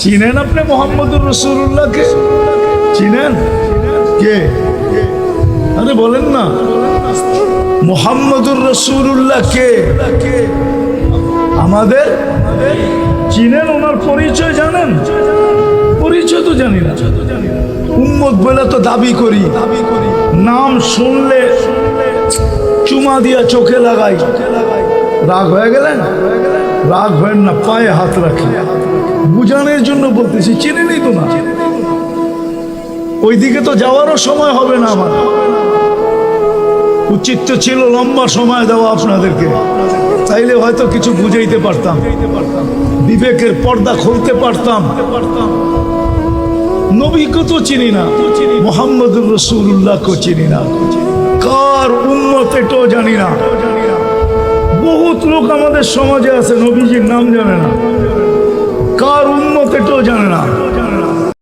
চিনেন আপনি মোহাম্মদুর রাসূলুল্লাহকে? চিনেন? কে? আরে বলেন না, মোহাম্মদুর রাসূলুল্লাহ কে? আমাদের চিনেন? ওনার পরিচয় জানেন? পরিচয় তো জানি না। উম্মত বলে তো দাবি করি, নাম শুনলে চুমা দিয়া চোখে লাগাই। রাগ হয়ে গেলেন? রাগ হয় না, পায়ে হাত রাখি, বুঝানোর জন্য বলতেছি। চিনেনই তো না, ওইদিকে তো যাওয়ারও সময় হবে না আমার। উচিত তো ছিল লম্বা সময় দেওয়া আপনাদেরকে, তাইলে হয়তো কিছু বুঝাইতে পারতাম, বিবেকের পর্দা খুলতে পারতাম। নবীকে তো চিনি না, মুহাম্মদুর রাসূলুল্লাহকে চিনি না, কার উম্মত এটাও জানি না। বহুত লোক আমাদের সমাজে আছে নবীজির নাম জানে না, কার উম্মত